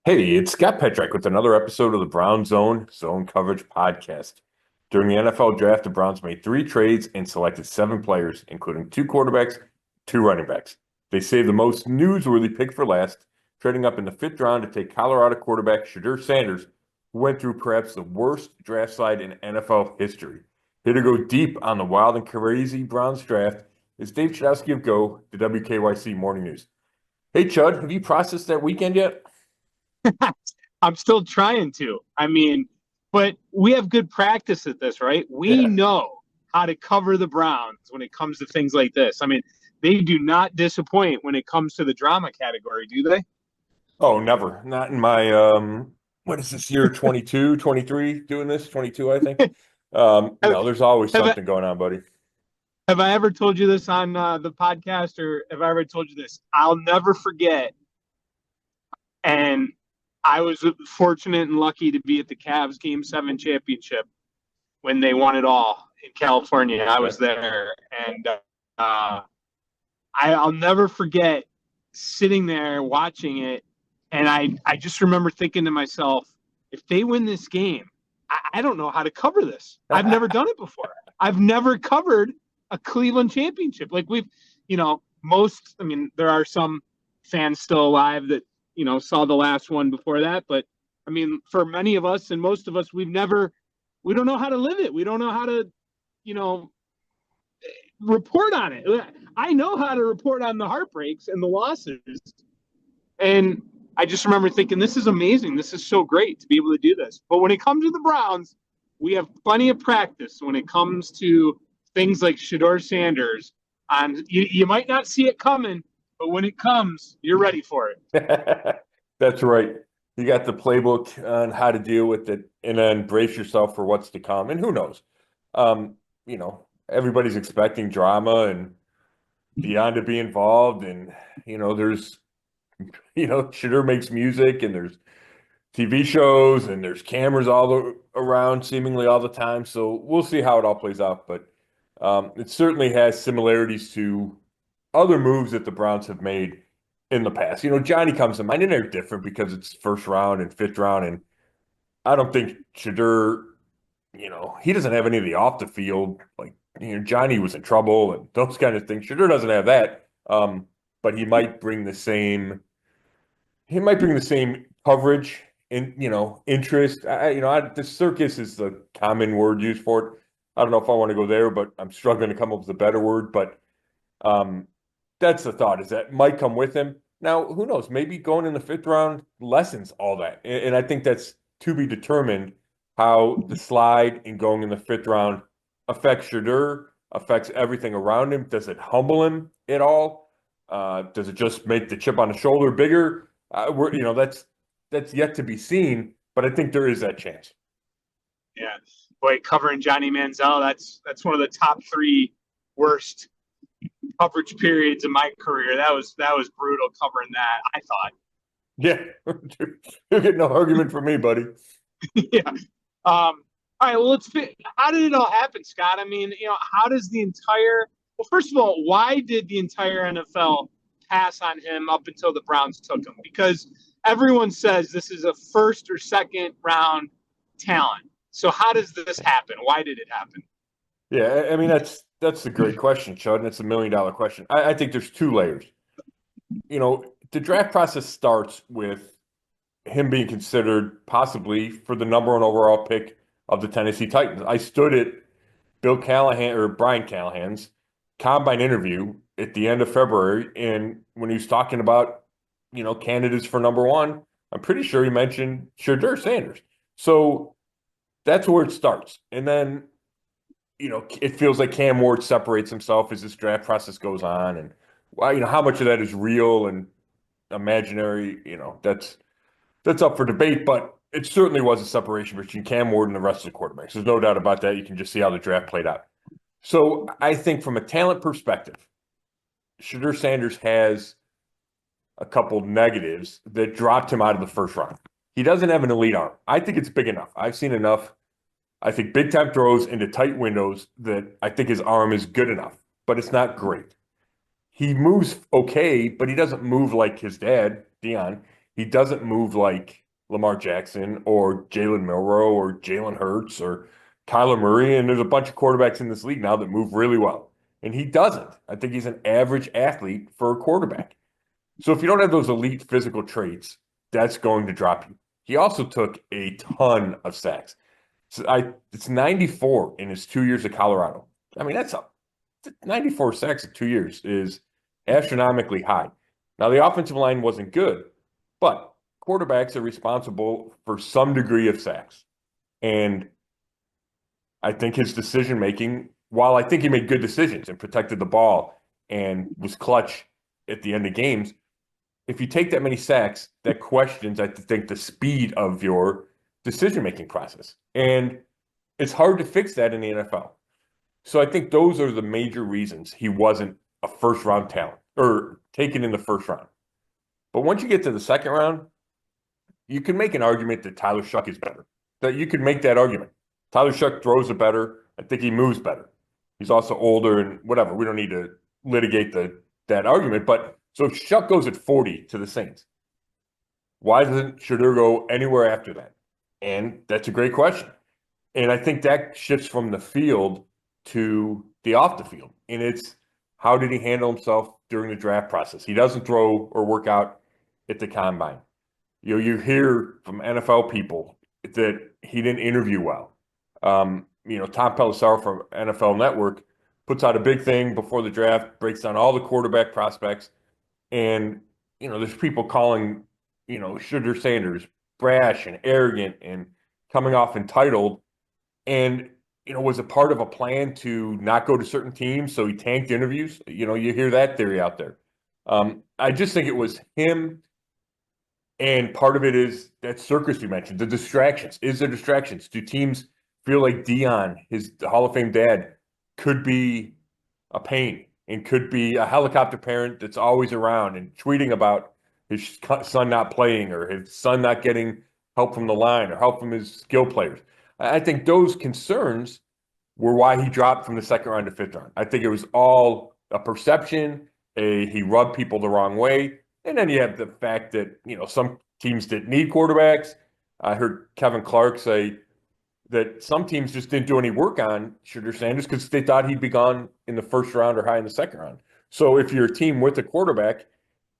Hey, it's Scott Petrak with another episode of the Brown Zone Coverage Podcast. During the NFL draft, the Browns made three trades and selected seven players, including two quarterbacks, two running backs. They saved the most newsworthy pick for last, trading up in the fifth round to take Colorado quarterback Shedeur Sanders, who went through perhaps the worst draft slide in NFL history. Here to go deep on the wild and crazy Browns draft is Dave Chudowsky of the WKYC Morning News. Hey, Chud, have you processed that weekend yet? I'm still trying to. But we have good practice at this, right? We Yeah. know how to cover the Browns when it comes to things like this. They do not disappoint when it comes to the drama category, do they? Oh, never. Not in my what is this year, 22, 23 doing this? 22, I think. have, No, there's always have I, something going on, buddy. have I ever told you this on the podcast, or have I ever told you this? I'll never forget. And I was fortunate and lucky to be at the Cavs Game 7 championship when they won it all in California. I was Okay. there, and I'll never forget sitting there watching it, and I just remember thinking to myself, if they win this game, I don't know how to cover this. I've never done it before. I've never covered a Cleveland championship. Like there are some fans still alive that, saw the last one before that. But for many of us and most of us, we don't know how to live it. We don't know how to, you know, report on it. I know how to report on the heartbreaks and the losses. And I just remember thinking, this is amazing. This is so great to be able to do this. But when it comes to the Browns, we have plenty of practice when it comes to things like Shedeur Sanders. And you might not see it coming, but when it comes, you're ready for it. That's right. You got the playbook on how to deal with it and then brace yourself for what's to come. And who knows? Um, Everybody's expecting drama and beyond to be involved. And, there's, Shedeur makes music and there's TV shows and there's cameras around seemingly all the time. So we'll see how it all plays out. But it certainly has similarities to other moves that the Browns have made in the past. Johnny comes to mind, and they're different because it's first round and fifth round. And I don't think Shedeur, he doesn't have any of the off the field. Like, Johnny was in trouble and those kind of things. Shedeur doesn't have that. But he might bring the same coverage and interest. The circus is the common word used for it. I don't know if I want to go there, but I'm struggling to come up with a better word. But that's the thought, is that might come with him. Now, who knows? Maybe going in the fifth round lessens all that, and I think that's to be determined. How the slide and going in the fifth round affects Shedeur, affects everything around him. Does it humble him at all? Does it just make the chip on the shoulder bigger? That's yet to be seen, but I think there is that chance. Yeah. Boy, covering Johnny Manziel, that's one of the top three worst coverage periods of my career. That was brutal covering that, I thought. Yeah, you're getting no argument from me, buddy. Yeah. All right. Well, how did it all happen, Scott? How does first of all, why did the entire NFL pass on him up until the Browns took him? Because everyone says this is a first or second round talent. So how does this happen? Why did it happen? Yeah, that's a great question, Chud, and it's $1 million question. I think there's two layers. The draft process starts with him being considered possibly for the number one overall pick of the Tennessee Titans. I stood at Brian Callahan's combine interview at the end of February, and when he was talking about, candidates for number one, I'm pretty sure he mentioned Shedeur Sanders. So that's where it starts. And then, it feels like Cam Ward separates himself as this draft process goes on. And, well, how much of that is real and imaginary, that's up for debate, but it certainly was a separation between Cam Ward and the rest of the quarterbacks. There's no doubt about that. You can just see how the draft played out. So I think from a talent perspective, Shedeur Sanders has a couple negatives that dropped him out of the first round. He doesn't have an elite arm. I think it's big enough. I've seen enough. I think big time throws into tight windows that I think his arm is good enough, but it's not great. He moves okay, but he doesn't move like his dad, Dion. he doesn't move like Lamar Jackson or Jalen Milroe or Jalen Hurts or Kyler Murray. And there's a bunch of quarterbacks in this league now that move really well. And he doesn't. I think he's an average athlete for a quarterback. So if you don't have those elite physical traits, that's going to drop you. He also took a ton of sacks. So it's 94 in his 2 years at Colorado. I mean, 94 sacks in 2 years is astronomically high. Now, the offensive line wasn't good, but quarterbacks are responsible for some degree of sacks. And I think his decision-making, while I think he made good decisions and protected the ball and was clutch at the end of games, if you take that many sacks, that questions, I think, the speed of your decision-making process. And it's hard to fix that in the NFL. So I think those are the major reasons he wasn't a first-round talent or taken in the first round. But once you get to the second round, you can make an argument that Tyler Shuck is better. That you could make that argument. Tyler Shuck throws it better. I think he moves better. He's also older and whatever. We don't need to litigate that argument. But so if Shuck goes at 40 to the Saints, why doesn't Shedeur go anywhere after that? And that's a great question. And I think that shifts from the field to the off the field. And it's how did he handle himself during the draft process? He doesn't throw or work out at the combine. You hear from NFL people that he didn't interview well. Tom Pelissero from NFL Network puts out a big thing before the draft, breaks down all the quarterback prospects. And, there's people calling, Shedeur Sanders brash and arrogant and coming off entitled. And, was it part of a plan to not go to certain teams? So he tanked interviews. You hear that theory out there. I just think it was him. And part of it is that circus you mentioned, the distractions. Is there distractions? Do teams feel like Dion, his Hall of Fame dad, could be a pain and could be a helicopter parent that's always around and tweeting about his son not playing or his son not getting help from the line or help from his skill players? I think those concerns were why he dropped from the second round to fifth round. I think it was all a perception. He rubbed people the wrong way. And then you have the fact that, some teams didn't need quarterbacks. I heard Kevin Clark say that some teams just didn't do any work on Shedeur Sanders because they thought he'd be gone in the first round or high in the second round. So if you're a team with a quarterback,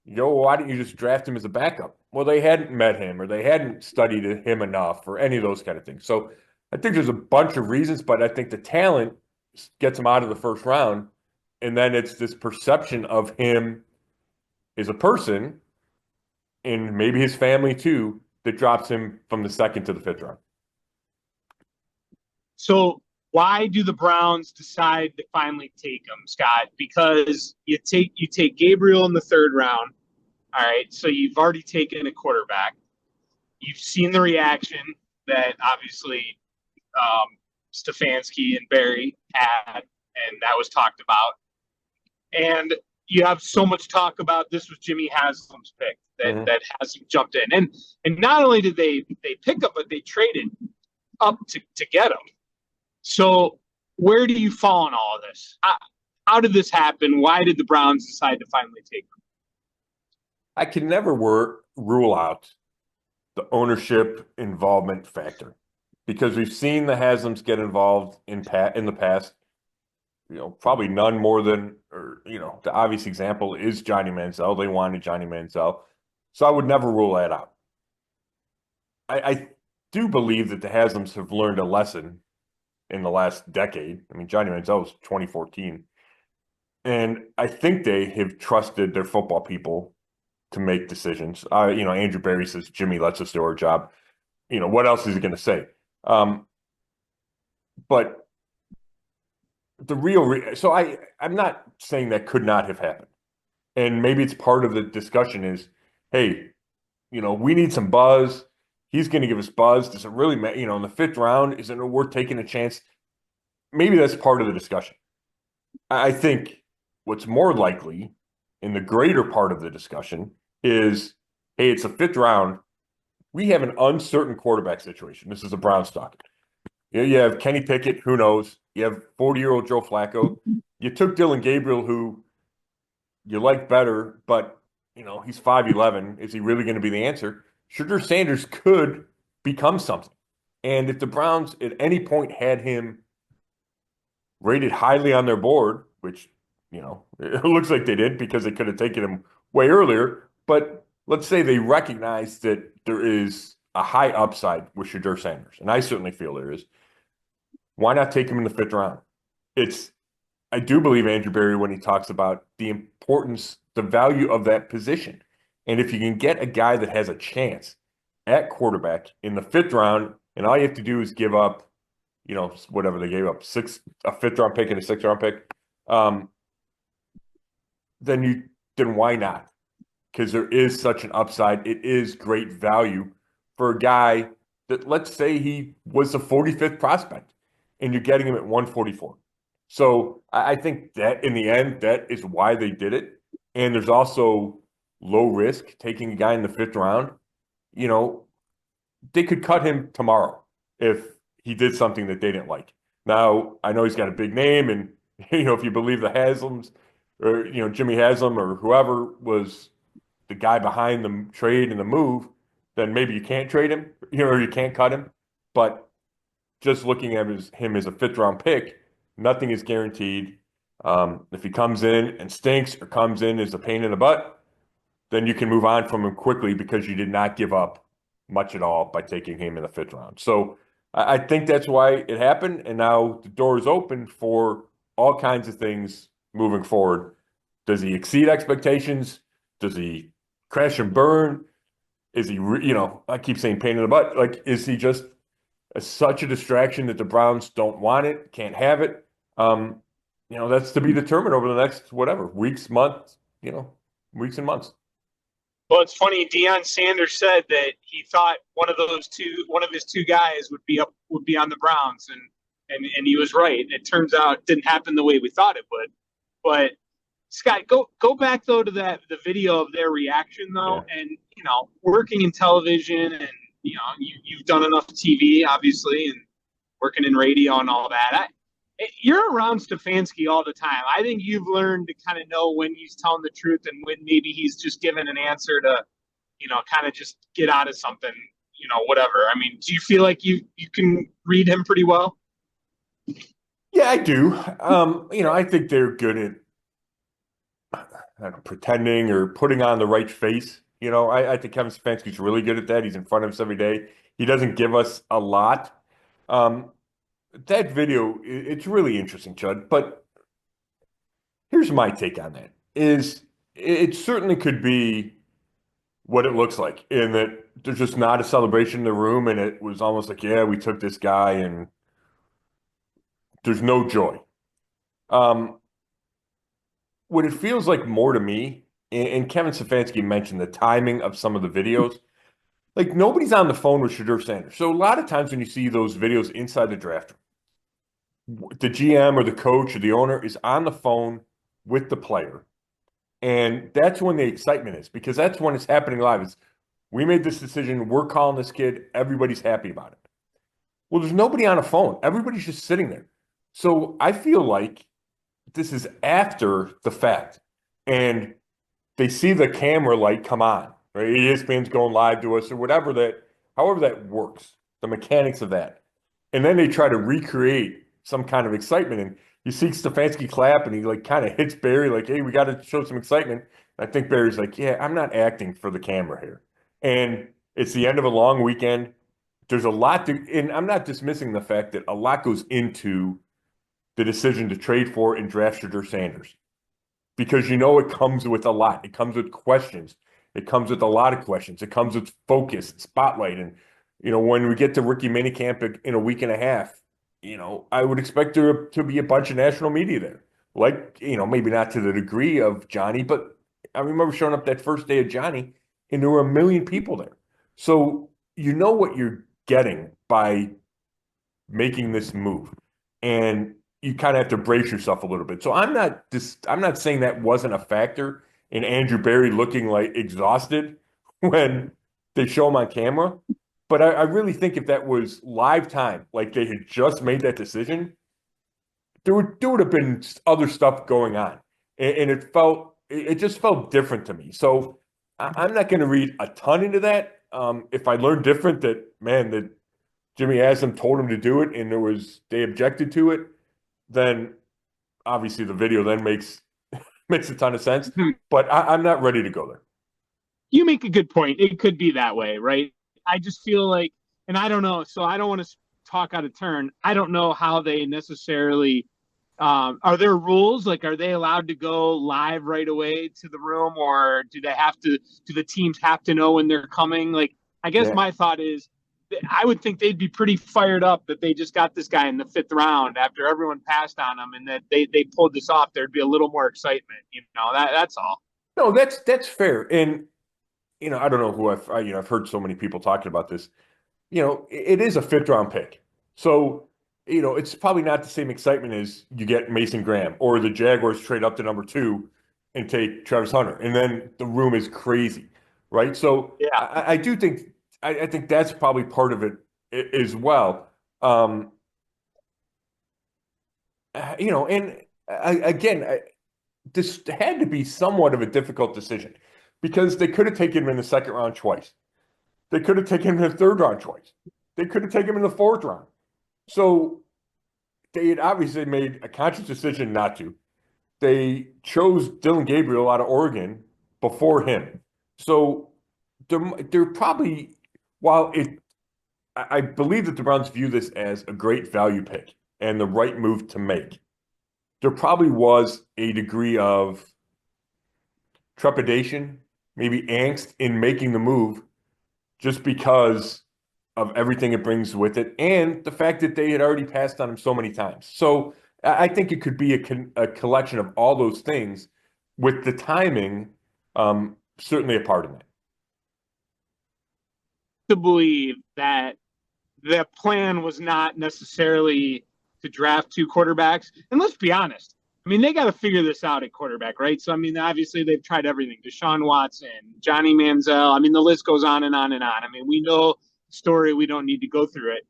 why didn't you just draft him as a backup? Well, they hadn't met him or they hadn't studied him enough or any of those kind of things. So I think there's a bunch of reasons, but I think the talent gets him out of the first round. And then it's this perception of him as a person and maybe his family too that drops him from the second to the fifth round. So why do the Browns decide to finally take him, Scott? Because you take Gabriel in the third round. All right, so you've already taken a quarterback. You've seen the reaction that obviously Stefanski and Barry had, and that was talked about. And you have so much talk about this was Jimmy Haslam's pick that Haslam jumped in. And not only did they pick him, but they traded up to get him. So where do you fall in all of this? How did this happen? Why did the Browns decide to finally take him? I can never rule out the ownership involvement factor because we've seen the Haslams get involved in the past. Probably none more than, the obvious example is Johnny Manziel. They wanted Johnny Manziel. So I would never rule that out. I do believe that the Haslams have learned a lesson in the last decade. I mean, Johnny Manziel was 2014. And I think they have trusted their football people to make decisions. Andrew Berry says, Jimmy lets us do our job. What else is he going to say? But the so I'm not saying that could not have happened. And maybe it's part of the discussion is, hey, we need some buzz. He's going to give us buzz. Does it really matter? In the fifth round, isn't it worth taking a chance? Maybe that's part of the discussion. I think what's more likely in the greater part of the discussion is, hey, it's a fifth round. We have an uncertain quarterback situation. This is a Browns talking. You have Kenny Pickett, who knows? You have 40-year-old Joe Flacco. You took Dillon Gabriel, who you like better, but he's 5'11". Is he really going to be the answer? Shedeur Sanders could become something. And if the Browns at any point had him rated highly on their board, which, it looks like they did because they could have taken him way earlier. But let's say they recognize that there is a high upside with Shedeur Sanders, and I certainly feel there is. Why not take him in the 5th round? I do believe Andrew Berry when he talks about the importance, the value of that position. And if you can get a guy that has a chance at quarterback in the 5th round, and all you have to do is give up, whatever they gave up, a 5th round pick and a 6th round pick, then why not? Because there is such an upside. It is great value for a guy that, let's say he was the 45th prospect and you're getting him at 144. So I think that in the end, that is why they did it. And there's also low risk taking a guy in the 5th round. They could cut him tomorrow if he did something that they didn't like. Now, I know he's got a big name, and, if you believe the Haslams or, Jimmy Haslam or whoever was the guy behind the trade and the move, then maybe you can't trade him, or you can't cut him. But just looking at him as a 5th round pick, nothing is guaranteed. If he comes in and stinks or comes in as a pain in the butt, then you can move on from him quickly because you did not give up much at all by taking him in the 5th round. So I think that's why it happened. And now the door is open for all kinds of things moving forward. Does he exceed expectations? Does he crash and burn? Is he, I keep saying pain in the butt. Like, is he just such a distraction that the Browns don't want it, can't have it? That's to be determined over the next, weeks, months, weeks and months. Well, it's funny. Deion Sanders said that he thought one of his two guys would be on the Browns, and he was right. It turns out it didn't happen the way we thought it would. But Scott, go back though to the video of their reaction though, yeah. And working in television, and you've done enough TV obviously, and working in radio and all that. You're around Stefanski all the time. I think you've learned to kind of know when he's telling the truth and when maybe he's just giving an answer to, kind of just get out of something, whatever. I mean, do you feel like you can read him pretty well? Yeah, I do. I think they're good at pretending or putting on the right face. I think Kevin Stefanski's really good at that. He's in front of us every day. He doesn't give us a lot. That video, it's really interesting, Chud, but here's my take on that, is it certainly could be what it looks like, in that there's just not a celebration in the room, and it was almost like, yeah, we took this guy, and there's no joy. What it feels like more to me, and Kevin Stefanski mentioned the timing of some of the videos, like nobody's on the phone with Shedeur Sanders. So a lot of times when you see those videos inside the draft room, the GM or the coach or the owner is on the phone with the player. And that's when the excitement is, because that's when it's happening live. It's, we made this decision. We're calling this kid. Everybody's happy about it. Well, there's nobody on a phone. Everybody's just sitting there. So I feel like this is after the fact. And they see the camera light come on, right? ESPN's going live to us or whatever however that works, the mechanics of that. And then they try to recreate some kind of excitement. And you see Stefanski clap, and he kind of hits Barry like, hey, we got to show some excitement. And I think Barry's like, yeah, I'm not acting for the camera here. And it's the end of a long weekend. There's a lot and I'm not dismissing the fact that a lot goes into the decision to trade for and draft Shedeur Sanders. Because it comes with a lot. It comes with questions. It comes with a lot of questions. It comes with focus, spotlight. And, when we get to rookie minicamp in a week and a half, I would expect there to be a bunch of national media there. Maybe not to the degree of Johnny, but I remember showing up that first day of Johnny, and there were 1 million people there. So you know what you're getting by making this move. And you kind of have to brace yourself a little bit. So I'm not saying that wasn't a factor in Andrew Berry looking like exhausted when they show him on camera. But I really think if that was live time, like they had just made that decision, there would have been other stuff going on. And it just felt different to me. So I'm not going to read a ton into that. If I learn different that Jimmy Haslam told him to do it and they objected to it, then obviously the video then makes a ton of sense. But I'm not ready to go there. You make a good point. It could be that way, right? I just feel like, and I don't know, so I don't want to talk out of turn. I don't know how they necessarily are there rules? Like, are they allowed to go live right away to the room, or do the teams have to know when they're coming? Like, I guess my thought is, I would think they'd be pretty fired up that they just got this guy in the 5th round after everyone passed on him, and that they pulled this off. There'd be a little more excitement, that's all. No, that's fair. And, I don't know who I've heard so many people talking about this. It is a 5th round pick. So, it's probably not the same excitement as you get Mason Graham or the Jaguars trade up to number 2 and take Travis Hunter. And then the room is crazy, right? So yeah, I do think, I think that's probably part of it as well. This had to be somewhat of a difficult decision because they could have taken him in the 2nd round twice. They could have taken him in the 3rd round twice. They could have taken him in the 4th round. So they had obviously made a conscious decision not to. They chose Dillon Gabriel out of Oregon before him. So they're probably, I believe that the Browns view this as a great value pick and the right move to make. There probably was a degree of trepidation, maybe angst in making the move just because of everything it brings with it and the fact that they had already passed on him so many times. So I think it could be a collection of all those things with the timing certainly a part of it. To believe that the plan was not necessarily to draft 2 quarterbacks. And let's be honest. I mean, they got to figure this out at quarterback, right? So, I mean, obviously they've tried everything. Deshaun Watson, Johnny Manziel. I mean, the list goes on and on and on. I mean, we know the story. We don't need to go through it.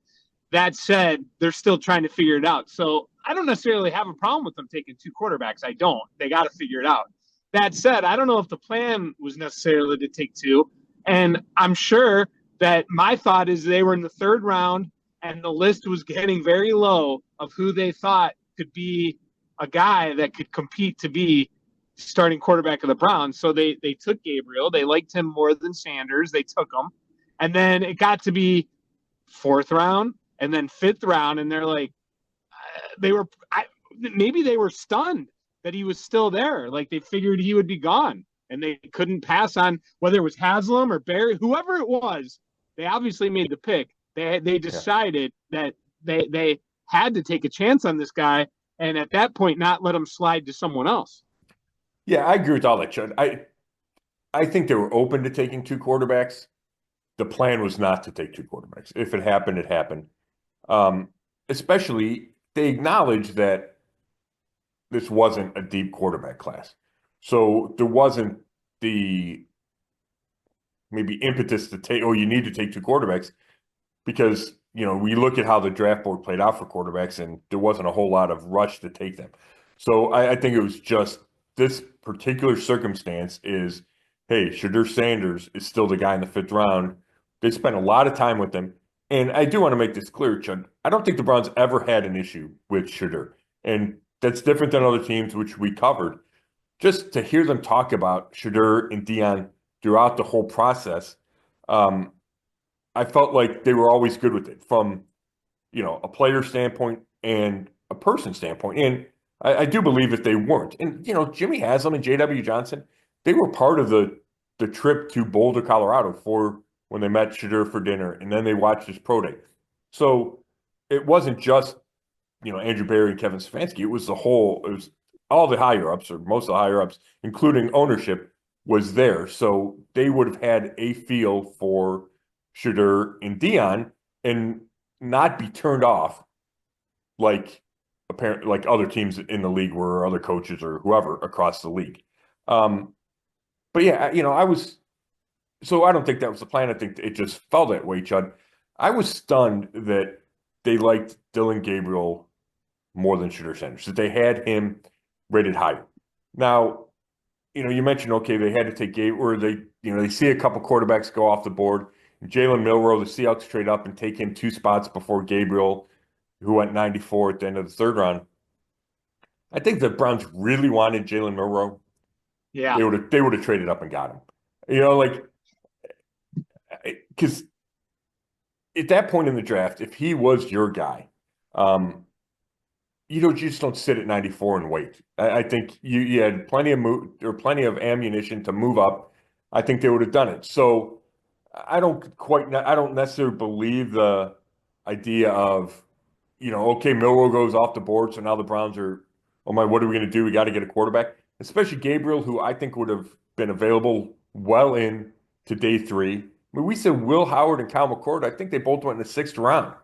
That said, they're still trying to figure it out. So I don't necessarily have a problem with them taking 2 quarterbacks. I don't. They got to figure it out. That said, I don't know if the plan was necessarily to take 2. And I'm sure that my thought is they were in the 3rd round and the list was getting very low of who they thought could be a guy that could compete to be starting quarterback of the Browns. So they took Gabriel. They liked him more than Sanders. They took him. And then it got to be 4th round and then 5th round. And they're like, maybe they were stunned that he was still there. Like they figured he would be gone and they couldn't pass on whether it was Haslam or Barry, whoever it was. They obviously made the pick. They decided that they had to take a chance on this guy, and at that point, not let him slide to someone else. Yeah, I agree with all that, Chud. I think they were open to taking 2 quarterbacks. The plan was not to take 2 quarterbacks. If it happened, it happened. Especially, they acknowledged that this wasn't a deep quarterback class. So there wasn't the maybe impetus to take, you need to take 2 quarterbacks because, we look at how the draft board played out for quarterbacks and there wasn't a whole lot of rush to take them. So I think it was just this particular circumstance is, hey, Shedeur Sanders is still the guy in the 5th round. They spent a lot of time with him. And I do want to make this clear, Chud. I don't think the Browns ever had an issue with Shedeur. And that's different than other teams, which we covered. Just to hear them talk about Shedeur and Dion throughout the whole process, I felt like they were always good with it from, a player standpoint and a person standpoint. And I do believe that they weren't. And, Jimmy Haslam and J.W. Johnson, they were part of the trip to Boulder, Colorado for when they met Shedeur for dinner, and then they watched his pro day. So it wasn't just, Andrew Berry and Kevin Stefanski. It was all the higher-ups, or most of the higher-ups, including ownership, was there. So they would have had a feel for Shedeur and Dion and not be turned off like other teams in the league were, or other coaches or whoever across the league. But yeah, so I don't think that was the plan. I think it just fell that way, Chud. I was stunned that they liked Dillon Gabriel more than Shedeur Sanders, that they had him rated higher. Now, you mentioned, okay, they had to take Gabe, or they see a couple quarterbacks go off the board. Jalen Milroe, the Seahawks trade up and take him 2 spots before Gabriel, who went 94 at the end of the third round. I think the Browns really wanted Jalen Milroe. Yeah. They would have traded up and got him. Because at that point in the draft, if he was your guy, you just don't sit at 94 and wait. I think you had plenty of ammunition to move up. I think they would have done it. So I don't necessarily believe the idea of, okay, Milroe goes off the board, so now the Browns are, oh my, what are we going to do? We got to get a quarterback, especially Gabriel, who I think would have been available well into day 3. I mean, we said Will Howard and Kyle McCord. I think they both went in the 6th round.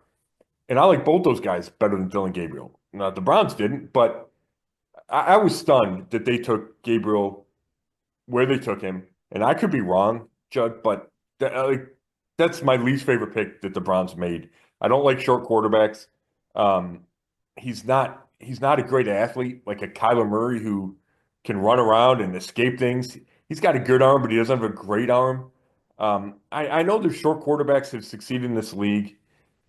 And I like both those guys better than Dillon Gabriel. Now, the Browns didn't, but I was stunned that they took Gabriel where they took him. And I could be wrong, Judd, but that's my least favorite pick that the Browns made. I don't like short quarterbacks. He's not a great athlete like a Kyler Murray who can run around and escape things. He's got a good arm, but he doesn't have a great arm. I know there's short quarterbacks that have succeeded in this league.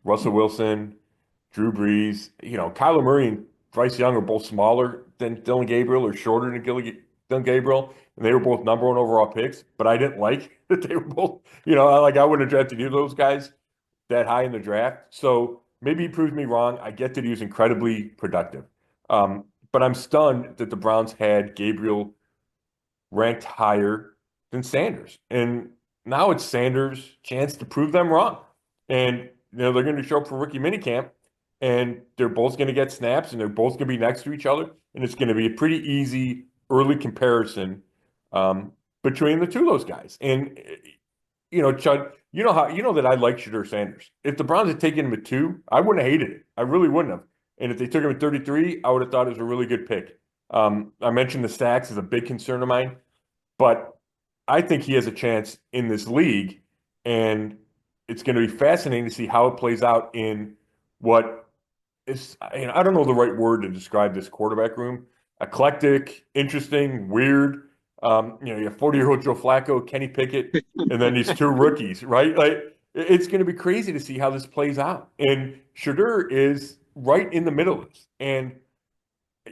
Russell Wilson, Drew Brees, Kyler Murray and Bryce Young are both smaller than Dillon Gabriel or shorter than Dillon Gabriel, and they were both number 1 overall picks. But I didn't like that they were both, I wouldn't have drafted either of those guys that high in the draft. So maybe he proves me wrong. I get that he was incredibly productive. But I'm stunned that the Browns had Gabriel ranked higher than Sanders. And now it's Sanders' chance to prove them wrong. And they're going to show up for rookie minicamp, and they're both going to get snaps, and they're both going to be next to each other, and it's going to be a pretty easy early comparison between the two of those guys. And Chud, you know that I like Shedeur Sanders. If the Browns had taken him at 2, I wouldn't have hated it. I really wouldn't have. And if they took him at 33, I would have thought it was a really good pick. I mentioned the sacks is a big concern of mine, but I think he has a chance in this league, and it's going to be fascinating to see how it plays out in what is, I don't know the right word to describe this quarterback room. Eclectic, interesting, weird. You have 40-year-old Joe Flacco, Kenny Pickett, and then these 2 rookies, right? Like, it's going to be crazy to see how this plays out. And Shedeur is right in the middle of this. And,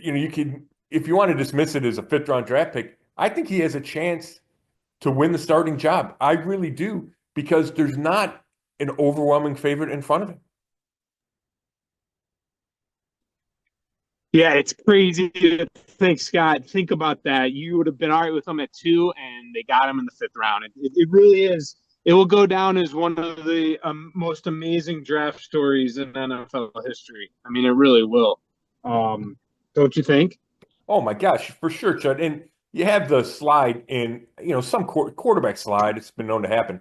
you can, if you want to dismiss it as a 5th-round draft pick, I think he has a chance to win the starting job. I really do, because there's not an overwhelming favorite in front of him. Yeah, it's crazy to think, Scott. Think about that. You would have been all right with him at 2, and they got him in the 5th round. It really is. It will go down as one of the most amazing draft stories in NFL history. I mean, it really will. Don't you think? Oh, my gosh, for sure, Chud. And you have the slide in, some quarterback slide. It's been known to happen.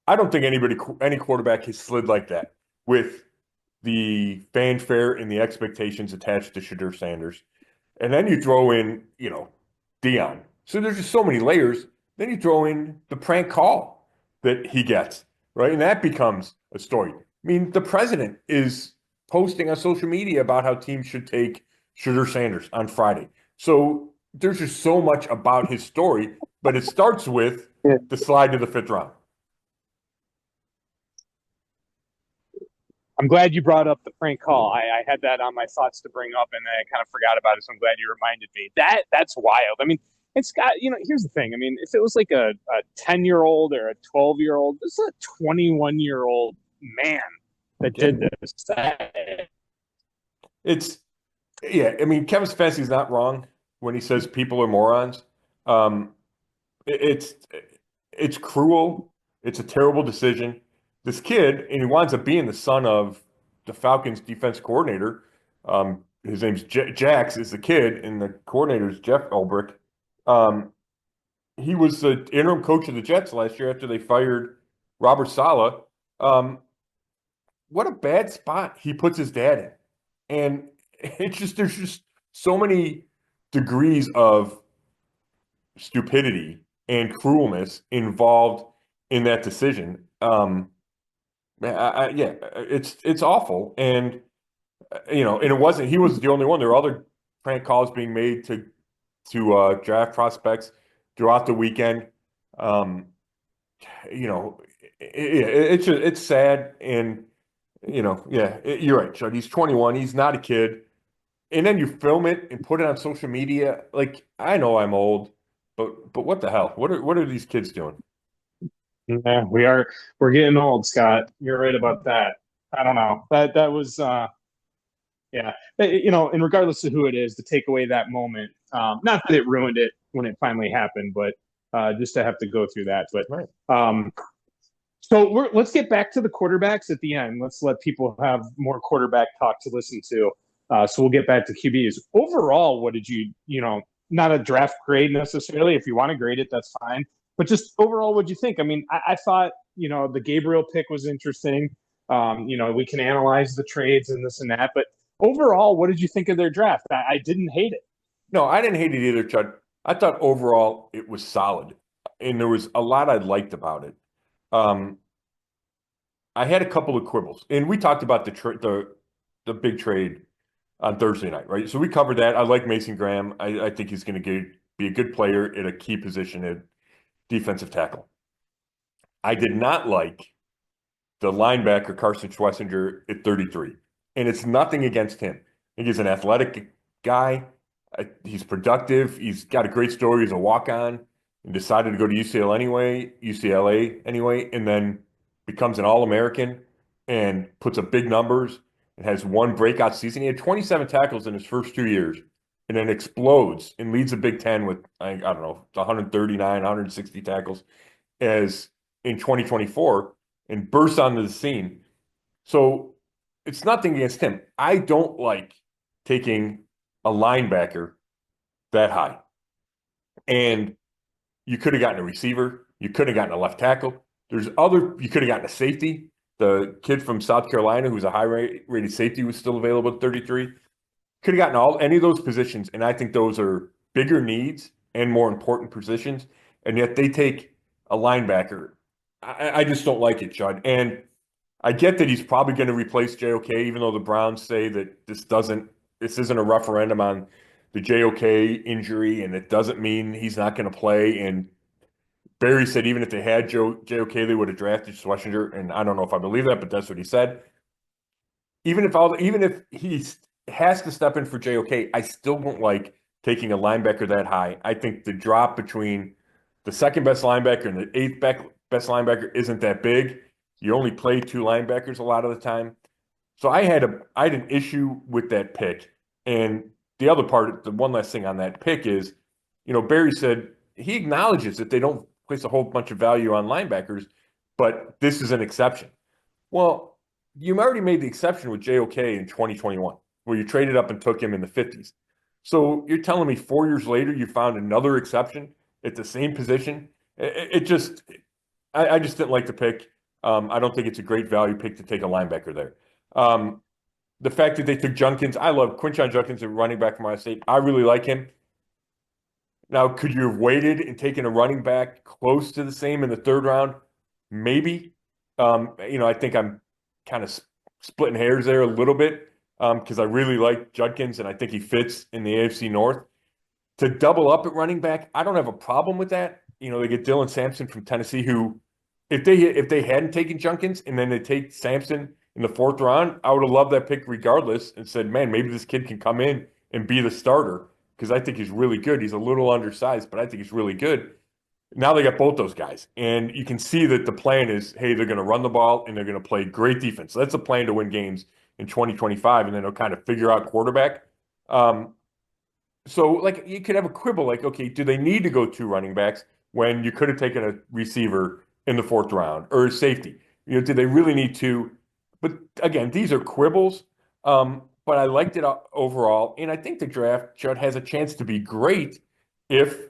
I don't think any quarterback has slid like that with the fanfare and the expectations attached to Shedeur Sanders. And then you throw in, Deion. So there's just so many layers. Then you throw in the prank call that he gets, right? And that becomes a story. I mean, the president is posting on social media about how teams should take Shedeur Sanders on Friday. So there's just so much about his story, but it starts with the slide to the 5th round. I'm glad you brought up the prank call. I had that on my thoughts to bring up, and I kind of forgot about it, so I'm glad you reminded me. That's wild. I mean, and Scott, here's the thing. I mean, if it was like a 10-year-old or a 12-year-old, this is a 21-year-old man that did this. I mean, Kevin Stefanski's not wrong when he says people are morons. It's cruel. It's a terrible decision. This kid, and he winds up being the son of the Falcons defense coordinator. His name's Jax is the kid, and the coordinator is Jeff Ulbrich. He was the interim coach of the Jets last year after they fired Robert Saleh. What a bad spot he puts his dad in. And there's just so many degrees of stupidity and cruelness involved in that decision. It's awful. And, and it wasn't, he was the only one. There were other prank calls being made to draft prospects. throughout the weekend. You know, it's sad, and you're right, Chud. He's 21. He's not a kid. And then you film it and put it on social media. Like, I know I'm old, but what the hell? What are these kids doing? Yeah, we're getting old, Scott. You're right about that. I don't know. That was yeah. And regardless of who it is, to take away that moment, not that it ruined it when it finally happened, but just to have to go through that. But Right. So let's get back to the quarterbacks at the end. Let's let people have more quarterback talk to listen to. So we'll get back to QBs. Overall, what did not a draft grade necessarily. If you want to grade it, that's fine. But just overall, what did you think? I mean, I thought, the Gabriel pick was interesting. We can analyze the trades and this and that. But overall, what did you think of their draft? I didn't hate it. No, I didn't hate it either, Chud. I thought overall it was solid, and there was a lot I liked about it. I had a couple of quibbles, and we talked about the big trade on Thursday night, right? So we covered that. I like Mason Graham. I think he's going to be a good player at a key position at defensive tackle. I did not like the linebacker Carson Schwesinger at 33, and it's nothing against him. I think he's an athletic guy. He's productive. He's got a great story. He's a walk-on and decided to go to UCLA anyway, and then becomes an All-American and puts up big numbers and has one breakout season. He had 27 tackles in his first 2 years and then explodes and leads the Big Ten with, I don't know, 139, 160 tackles as in 2024 and bursts onto the scene. So it's nothing against him. I don't like taking a linebacker that high. And you could have gotten a receiver. You could have gotten a left tackle. You could have gotten a safety. The kid from South Carolina, who's a high-rated safety, was still available at 33. Could have gotten any of those positions, and I think those are bigger needs and more important positions, and yet they take a linebacker. I just don't like it, Chud. And I get that he's probably going to replace JOK, even though the Browns say that this isn't a referendum on the JOK injury, and it doesn't mean he's not going to play. And Barry said even if they had JOK, they would have drafted Schwesinger, and I don't know if I believe that, but that's what he said. Even if he has to step in for JOK, I still won't like taking a linebacker that high. I think the drop between the second best linebacker and the eighth best linebacker isn't that big. You only play two linebackers a lot of the time. So I had an issue with that pick. And the other part, the one last thing on that pick is, Barry said he acknowledges that they don't place a whole bunch of value on linebackers, but this is an exception. Well, you already made the exception with JOK in 2021, where you traded up and took him in the 50s. So you're telling me 4 years later you found another exception at the same position? I just didn't like the pick. I don't think it's a great value pick to take a linebacker there. The fact that they took Judkins, I love Quinshon Judkins, a running back from Ohio State. I really like him. Now, could you have waited and taken a running back close to the same in the third round? Maybe. I think I'm kind of splitting hairs there a little bit because I really like Judkins and I think he fits in the AFC North. To double up at running back, I don't have a problem with that. They get Dillon Sampson from Tennessee, who, if they hadn't taken Judkins and then they take Sampson in the fourth round, I would have loved that pick regardless and said, man, maybe this kid can come in and be the starter because I think he's really good. He's a little undersized, but I think he's really good. Now they got both those guys, and you can see that the plan is, hey, they're going to run the ball and they're going to play great defense. So that's a plan to win games in 2025, and then they'll kind of figure out quarterback. So, you could have a quibble, okay, do they need to go two running backs when you could have taken a receiver in the fourth round or a safety? Do they really need to? But again, these are quibbles. But I liked it overall, and I think the draft, Chud, has a chance to be great if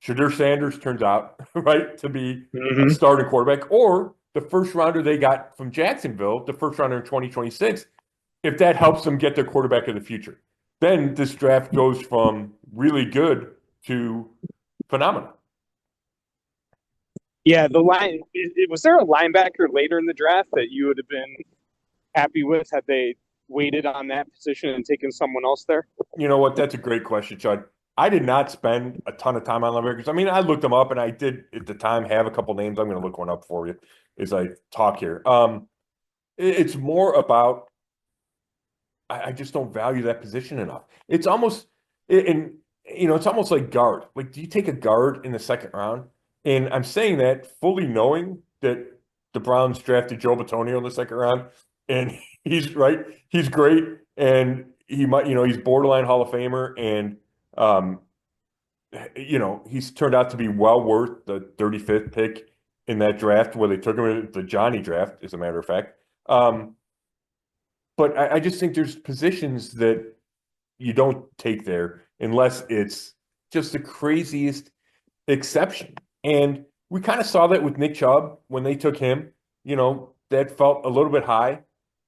Shedeur Sanders turns out, right, to be a starting quarterback, or the first rounder they got from Jacksonville, the first rounder in 2026, if that helps them get their quarterback of the future. Then this draft goes from really good to phenomenal. Yeah, was there a linebacker later in the draft that you would have been happy with had they waited on that position and taken someone else there? You know what? That's a great question, Chud. I did not spend a ton of time on linebackers. I mean, I looked them up, and I did at the time have a couple names. I'm going to look one up for you as I talk here. It's more about I just don't value that position enough. It's almost and it's almost like guard. Like, do you take a guard in the second round? And I'm saying that fully knowing that the Browns drafted Joe Bitonio in the second round, and he's right. He's great, and he might, he's borderline Hall of Famer, and he's turned out to be well worth the 35th pick in that draft where they took him in the Johnny draft, as a matter of fact. But I just think there's positions that you don't take there unless it's just the craziest exception. And we kind of saw that with Nick Chubb when they took him. That felt a little bit high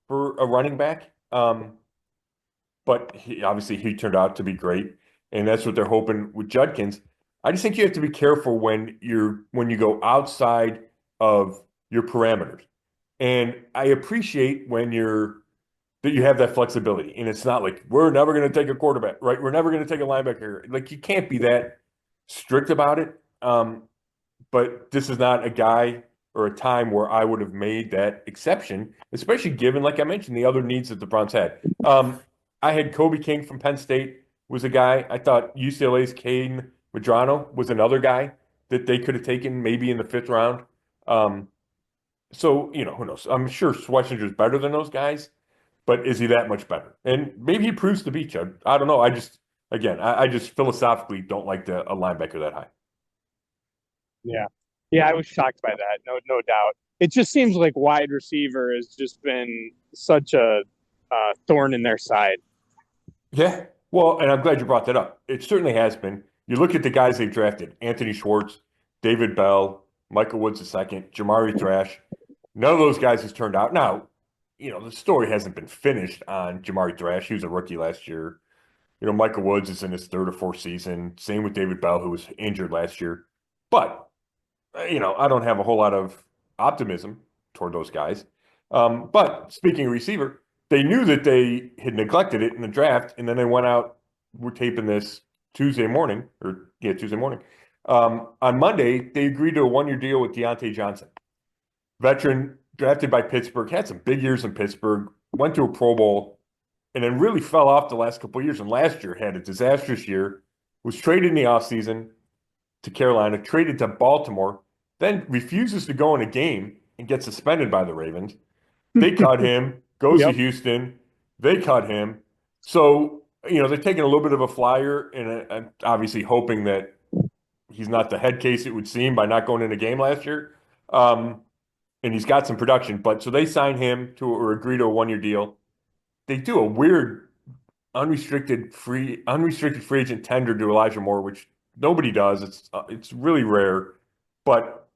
for a running back. But he turned out to be great. And that's what they're hoping with Judkins. I just think you have to be careful when you go outside of your parameters. And I appreciate that you have that flexibility. And it's not like, we're never going to take a quarterback, right? We're never going to take a linebacker. Like, you can't be that strict about it. But this is not a guy or a time where I would have made that exception, especially given, like I mentioned, the other needs that the Browns had. I had Kobe King from Penn State was a guy. I thought UCLA's Caden Medrano was another guy that they could have taken maybe in the 5th round. So, who knows? I'm sure Schwesinger's better than those guys. But is he that much better? And maybe he proves to be, Chud. I don't know. I just philosophically don't like a linebacker that high. Yeah. Yeah, I was shocked by that. No doubt. It just seems like wide receiver has just been such a thorn in their side. Yeah. Well, and I'm glad you brought that up. It certainly has been. You look at the guys they've drafted: Anthony Schwartz, David Bell, Michael Woods II, Jamari Thrash. None of those guys has turned out. Now, the story hasn't been finished on Jamari Thrash. He was a rookie last year. Michael Woods is in his 3rd or 4th season. Same with David Bell, who was injured last year. But, I don't have a whole lot of optimism toward those guys. But speaking of receiver, they knew that they had neglected it in the draft, and then they went out. We're taping this Tuesday morning. On Monday, they agreed to a 1-year deal with Diontae Johnson, veteran, drafted by Pittsburgh, had some big years in Pittsburgh, went to a Pro Bowl, and then really fell off the last couple of years. And last year had a disastrous year, was traded in the offseason to Carolina, traded to Baltimore, then refuses to go in a game and gets suspended by the Ravens. They cut him, goes to Houston. They cut him. So, they're taking a little bit of a flyer and obviously hoping that he's not the head case, it would seem, by not going in a game last year. And he's got some production. But so they sign him or agree to a 1-year deal. They do a weird unrestricted free agent tender to Elijah Moore, which nobody does. It's really rare, but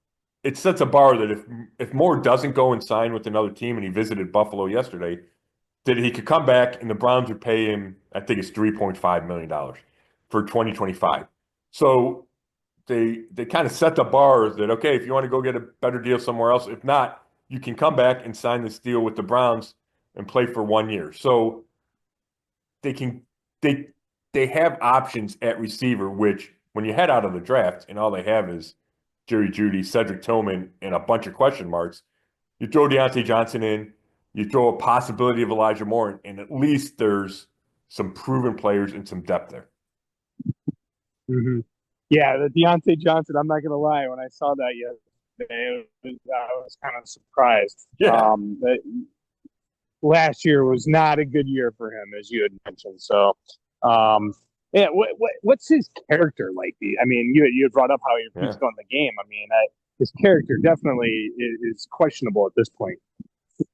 it sets a bar that if Moore doesn't go and sign with another team, and he visited Buffalo yesterday, that he could come back and the Browns would pay him, I think it's $3.5 million for 2025. So they kind of set the bar that, okay, if you want to go get a better deal somewhere else, if not, you can come back and sign this deal with the Browns and play for 1 year. So they have options at receiver, which when you head out of the draft and all they have is Jerry Jeudy, Cedric Tillman, and a bunch of question marks, you throw Diontae Johnson in, you throw a possibility of Elijah Moore, and at least there's some proven players and some depth there. Mm-hmm. Yeah, the Diontae Johnson, I'm not going to lie, when I saw that yesterday, I was kind of surprised. Yeah. Last year was not a good year for him, as you had mentioned. So, yeah, what's his character like? I mean, you had brought up how he's going the game. I mean, his character definitely is questionable at this point.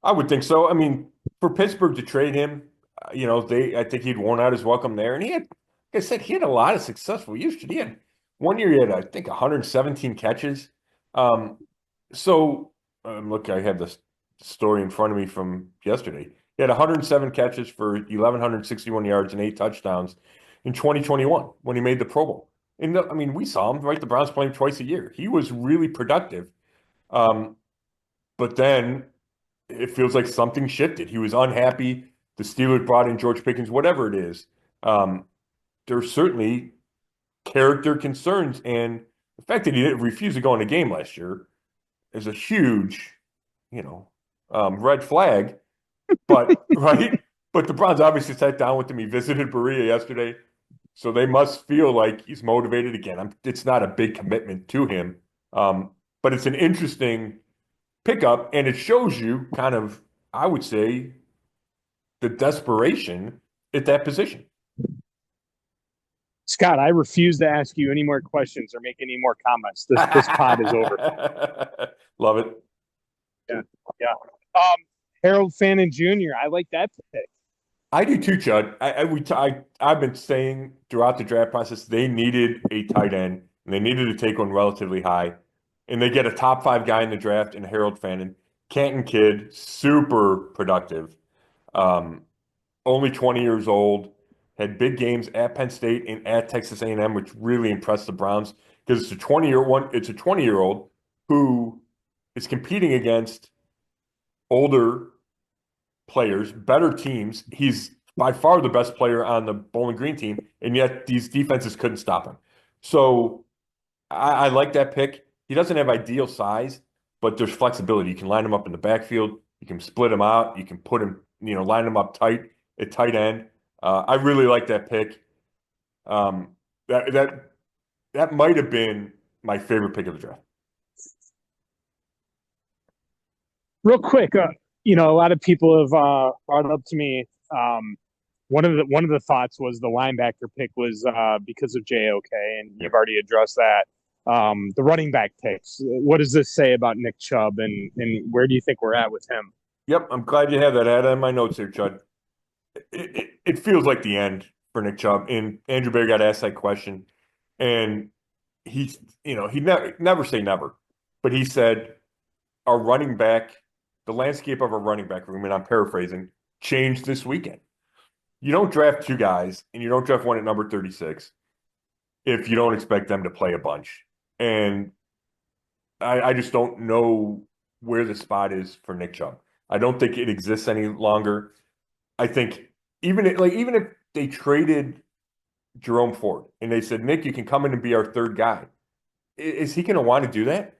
I would think so. I mean, for Pittsburgh to trade him, I think he'd worn out his welcome there. And he had, like I said, he had a lot of successful years. He had 1 year, he had, I think, 117 catches. Look, I have this story in front of me from yesterday. He had 107 catches for 1,161 yards and 8 touchdowns in 2021 when he made the Pro Bowl. And we saw him, right? The Browns play him twice a year. He was really productive. But then it feels like something shifted. He was unhappy. The Steelers brought in George Pickens, whatever it is. There's certainly character concerns. And the fact that he didn't refuse to go in the game last year is a huge, red flag. But right, but the Browns obviously sat down with him. He visited Berea yesterday, so they must feel like he's motivated again. It's not a big commitment to him, but it's an interesting pickup, and it shows you kind of, I would say, the desperation at that position. Scott, I refuse to ask you any more questions or make any more comments. This pod is over. Love it. Yeah. Harold Fannin Jr. I like that pick. I do too, Chud. I've been saying throughout the draft process they needed a tight end and they needed to take one relatively high, and they get a top 5 guy in the draft in Harold Fannin, Canton kid, super productive, only 20 years old. Had big games at Penn State and at Texas A&M, which really impressed the Browns because it's a 20-year-old who is competing against older players, better teams. He's by far the best player on the Bowling Green team, and yet these defenses couldn't stop him. So I like that pick. He doesn't have ideal size, but there's flexibility. You can line him up in the backfield. You can split him out. You can put him, line him up tight at tight end. I really like that pick. That might have been my favorite pick of the draft. Real quick, a lot of people have brought up to me. One of the thoughts was the linebacker pick was because of JOK, and you've already addressed that. The running back picks. What does this say about Nick Chubb, and where do you think we're at with him? Yep, I'm glad you have that added in my notes here, Chud. It feels like the end for Nick Chubb, and Andrew Bayer got asked that question, and he never say never, but he said our running back, the landscape of our running back room, and I'm paraphrasing, changed this weekend. You don't draft 2 guys, and you don't draft one at number 36 if you don't expect them to play a bunch, and I just don't know where the spot is for Nick Chubb. I don't think it exists any longer. I think even if they traded Jerome Ford and they said, Nick, you can come in and be our 3rd guy, is he going to want to do that?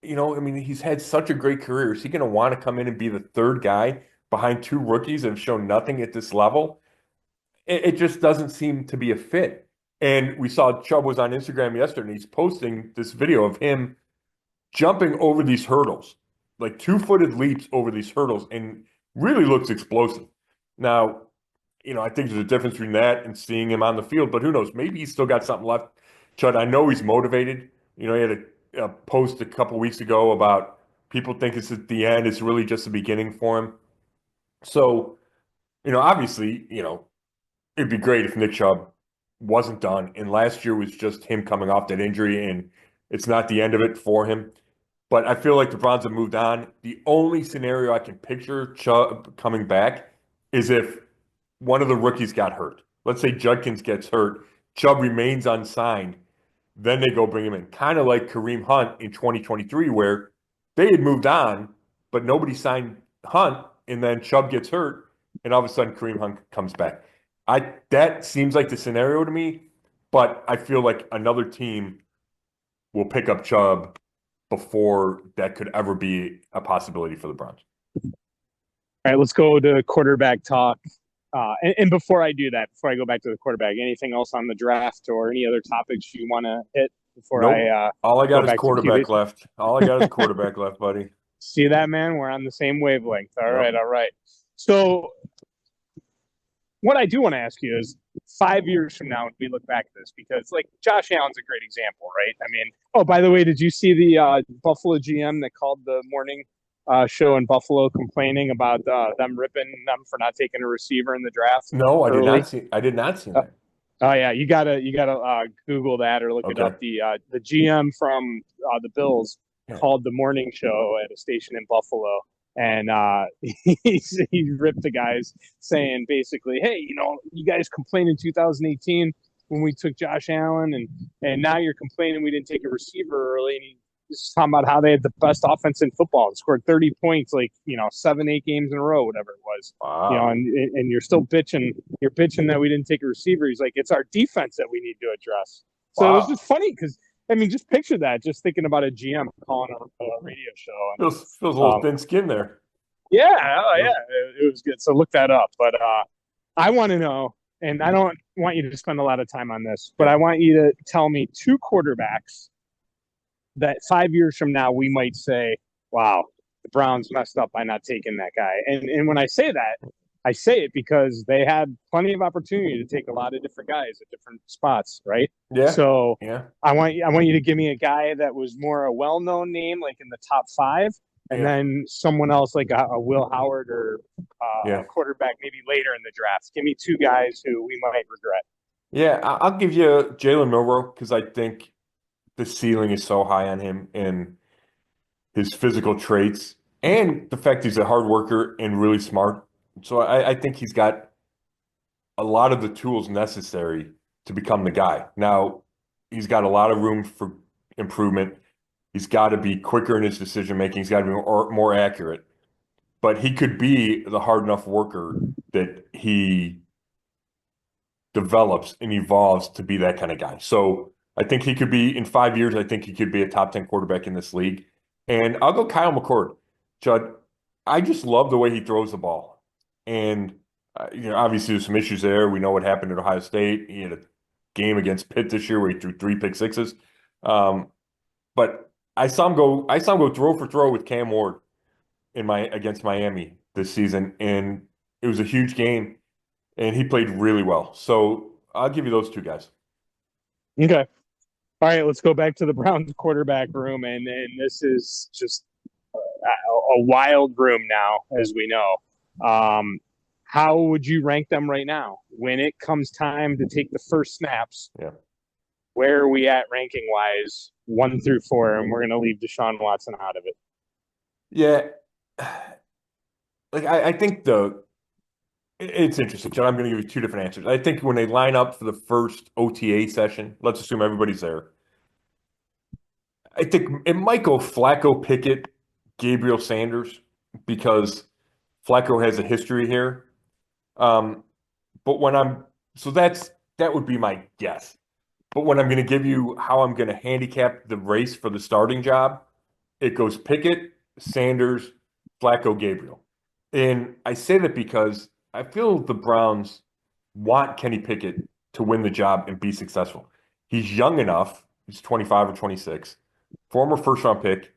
He's had such a great career. Is he going to want to come in and be the 3rd guy behind 2 rookies that have shown nothing at this level? It just doesn't seem to be a fit. And we saw Chubb was on Instagram yesterday, and he's posting this video of him jumping over these hurdles, like 2-footed leaps over these hurdles, and really looks explosive. Now, I think there's a difference between that and seeing him on the field, but who knows? Maybe he's still got something left. Chud, I know he's motivated. He had a post a couple weeks ago about people think it's at the end. It's really just the beginning for him. So, obviously, it'd be great if Nick Chubb wasn't done. And last year was just him coming off that injury, and it's not the end of it for him. But I feel like the Browns have moved on. The only scenario I can picture Chubb coming back is if one of the rookies got hurt. Let's say Judkins gets hurt, Chubb remains unsigned, then they go bring him in. Kind of like Kareem Hunt in 2023, where they had moved on, but nobody signed Hunt, and then Chubb gets hurt, and all of a sudden Kareem Hunt comes back. That seems like the scenario to me, but I feel like another team will pick up Chubb before that could ever be a possibility for the Browns. All right, let's go to quarterback talk. And before I do that, before I go back to the quarterback, anything else on the draft or any other topics you want to hit before nope. All I got is quarterback left. All I got is quarterback left, buddy. See that, man? We're on the same wavelength. All right. So what I do want to ask you is 5 years from now, when we look back at this, because like Josh Allen's a great example, right? I mean, oh, by the way, did you see the Buffalo GM that called the morning show in Buffalo complaining about them ripping them for not taking a receiver in the draft? No, I did not see that. Oh yeah, you gotta Google that or look it up. The GM from the Bills called the morning show at a station in Buffalo, and he ripped the guys, saying basically, hey, you guys complained in 2018 when we took Josh Allen, and now you're complaining we didn't take a receiver early. And he's talking about how they had the best offense in football and scored 30 points, 7-8 games in a row, whatever it was. Wow. And you're still bitching. You're bitching that we didn't take a receiver. He's like, it's our defense that we need to address. So it was just funny because, I mean, just picture that, just thinking about a GM calling a radio show. And, feels a little thin skin there. Yeah, it was good. So look that up. But I want to know, and I don't want you to spend a lot of time on this, but I want you to tell me 2 quarterbacks that 5 years from now we might say, wow, the Browns messed up by not taking that guy. And when I say that, I say it because they had plenty of opportunity to take a lot of different guys at different spots, right? Yeah. So yeah. I want you to give me a guy that was more a well-known name, like in the top 5, and then someone else like a Will Howard or a quarterback maybe later in the draft. Give me 2 guys who we might regret. Yeah, I'll give you Jalen Milroe because I think the ceiling is so high on him and his physical traits and the fact he's a hard worker and really smart. So I think he's got a lot of the tools necessary to become the guy. Now, he's got a lot of room for improvement. He's got to be quicker in his decision making. He's got to be more accurate. But he could be the hard enough worker that he develops and evolves to be that kind of guy. So I think he could be, in 5 years, I think he could be a top 10 quarterback in this league. And I'll go Kyle McCord. Chud, I just love the way he throws the ball. And, obviously there's some issues there. We know what happened at Ohio State. He had a game against Pitt this year where he threw 3 pick sixes. But I saw him go throw for throw with Cam Ward against Miami this season. And it was a huge game. And he played really well. So I'll give you those 2 guys. Okay. All right, let's go back to the Browns quarterback room. And this is just a wild room now, as we know. How would you rank them right now? When it comes time to take the first snaps, where are we at ranking-wise, 1 through 4? And we're going to leave Deshaun Watson out of it. Yeah. Like, I think it's interesting, John. I'm going to give you 2 different answers. I think when they line up for the first OTA session, let's assume everybody's there. I think it might go Flacco, Pickett, Gabriel, Sanders, because Flacco has a history here. But that would be my guess. But when I'm going to give you how I'm going to handicap the race for the starting job, it goes Pickett, Sanders, Flacco, Gabriel. And I say that because I feel the Browns want Kenny Pickett to win the job and be successful. He's young enough. He's 25 or 26. Former first-round pick.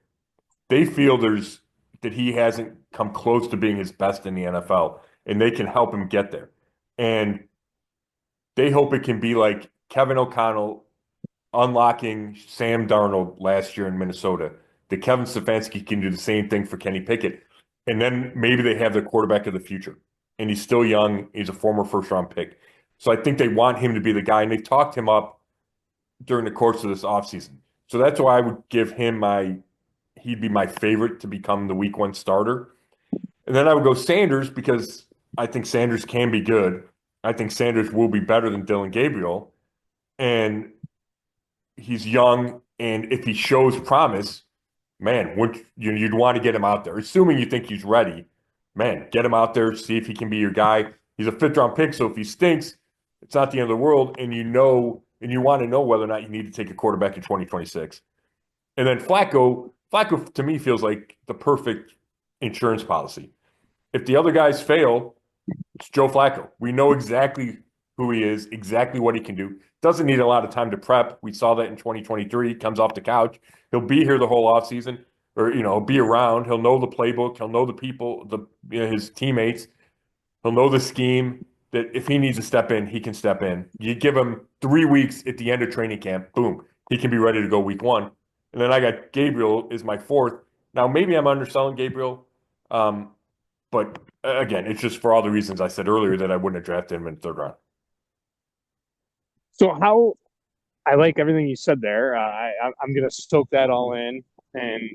They feel that he hasn't come close to being his best in the NFL, and they can help him get there. And they hope it can be like Kevin O'Connell unlocking Sam Darnold last year in Minnesota, that Kevin Stefanski can do the same thing for Kenny Pickett. And then maybe they have their quarterback of the future. And he's still young. He's a former first-round pick. So I think they want him to be the guy, and they talked him up during the course of this offseason. So that's why I would give him he'd be my favorite to become the week 1 starter. And then I would go Sanders because I think Sanders can be good. I think Sanders will be better than Dillon Gabriel. And he's young, and if he shows promise, man, you'd want to get him out there. Assuming you think he's ready, man, get him out there, see if he can be your guy. He's a 5th-round pick, so if he stinks, it's not the end of the world, and you want to know whether or not you need to take a quarterback in 2026. And then Flacco to me feels like the perfect insurance policy. If the other guys fail, it's Joe Flacco. We know exactly who he is, exactly what he can do. Doesn't need a lot of time to prep. We saw that in 2023. Comes off the couch. He'll be here the whole offseason, or be around. He'll know the playbook. He'll know the people, his teammates. He'll know the scheme. That if he needs to step in, he can step in. You give him 3 weeks at the end of training camp, boom, he can be ready to go week 1. And then I got Gabriel is my 4th. Now, maybe I'm underselling Gabriel, but again, it's just for all the reasons I said earlier that I wouldn't have drafted him in the 3rd round. So I like everything you said there. I'm going to soak that all in, and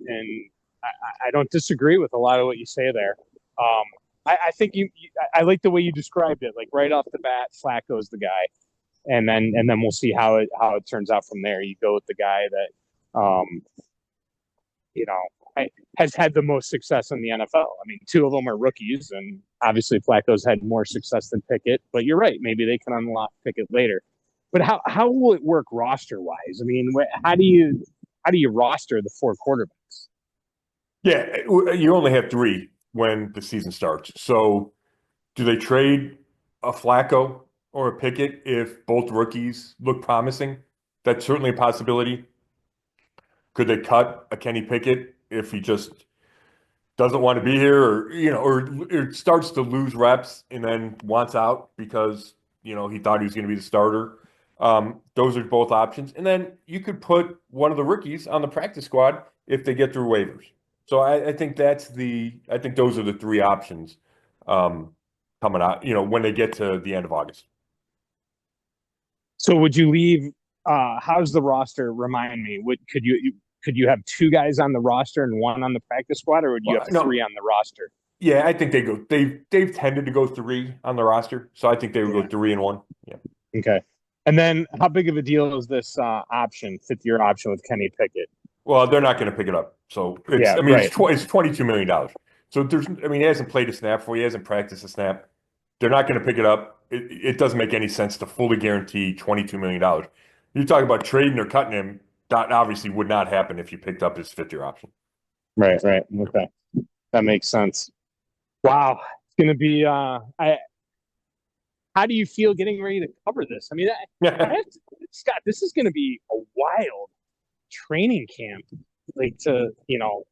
I don't disagree with a lot of what you say there. I think I like the way you described it. Like right off the bat, Flacco's the guy, and then we'll see how it turns out from there. You go with the guy that has had the most success in the NFL. I mean, 2 of them are rookies, and obviously Flacco's had more success than Pickett. But you're right, maybe they can unlock Pickett later. But how will it work roster wise? I mean, how do you roster the 4 quarterbacks? Yeah, you only have 3 when the season starts. So do they trade a Flacco or a Pickett if both rookies look promising? That's certainly a possibility. Could they cut a Kenny Pickett if he just doesn't want to be here, or starts to lose reps and then wants out because he thought he was going to be the starter? Those are both options. And then you could put one of the rookies on the practice squad if they get through waivers. So I think those are the 3 options coming out, when they get to the end of August. So would you leave? How's the roster? Remind me. Could you have 2 guys on the roster and 1 on the practice squad, or would you have 3 on the roster? Yeah, I think they've tended to go 3 on the roster, so I think they would go 3 and 1. Yeah. Okay. And then how big of a deal is this option, 5th-year option with Kenny Pickett? Well, they're not going to pick it up. So it's $22 million. So he hasn't played a snap for you. He hasn't practiced a snap. They're not going to pick it up. It doesn't make any sense to fully guarantee $22 million. You talk about trading or cutting him. That obviously would not happen if you picked up his 5th-year option. Right. Okay. That makes sense. Wow. It's going to be how do you feel getting ready to cover this? I mean, Scott, this is going to be a wild training camp, like to,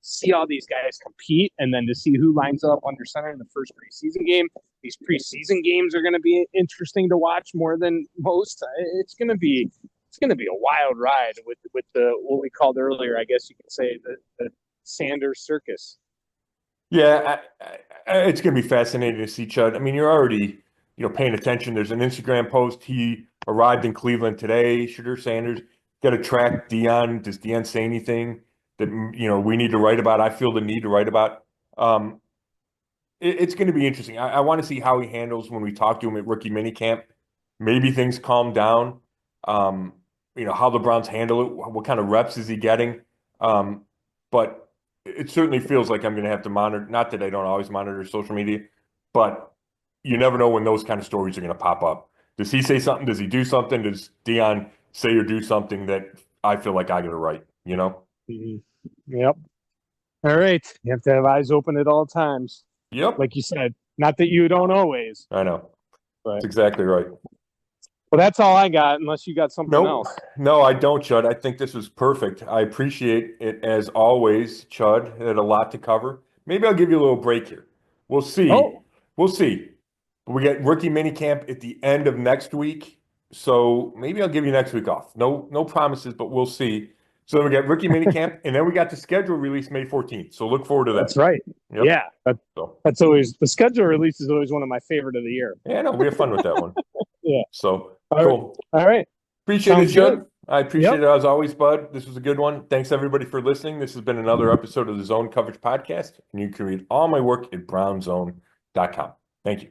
see all these guys compete and then to see who lines up under center in the first preseason game. These preseason games are going to be interesting to watch more than most. It's going to be a wild ride with the what we called earlier, I guess you could say, the Sanders circus. Yeah, it's going to be fascinating to see, Chud. I mean, you're already paying attention. There's an Instagram post. He arrived in Cleveland today. Shedeur Sanders got to track Deion. Does Deion say anything that we need to write about? I feel the need to write about. It's going to be interesting. I want to see how he handles when we talk to him at rookie minicamp. Maybe things calm down. How the Browns handle it. What kind of reps is he getting? But it certainly feels like I'm going to have to monitor. Not that I don't always monitor social media, but you never know when those kind of stories are going to pop up. Does he say something? Does he do something? Does Deion say or do something that I feel like I got to write? Mm-hmm. Yep. All right. You have to have eyes open at all times. Yep. Like you said, not that you don't always. I know. But that's exactly right. Well, that's all I got, unless you got something else. No, I don't, Chud. I think this was perfect. I appreciate it as always, Chud. Had a lot to cover. Maybe I'll give you a little break here. We'll see. We'll see. We get rookie minicamp at the end of next week, so maybe I'll give you next week off. No promises, but we'll see. So we got rookie minicamp, and then we got the schedule release May 14th. So look forward to that. That's right. Yep. Yeah, that's always the schedule release is always one of my favorite of the year. Yeah, no, we have fun with that one. Yeah. So cool. All right. Appreciate it, Judd. I appreciate it as always, Bud. This was a good one. Thanks everybody for listening. This has been another episode of the Zone Coverage Podcast, and you can read all my work at brownzone.com. Thank you.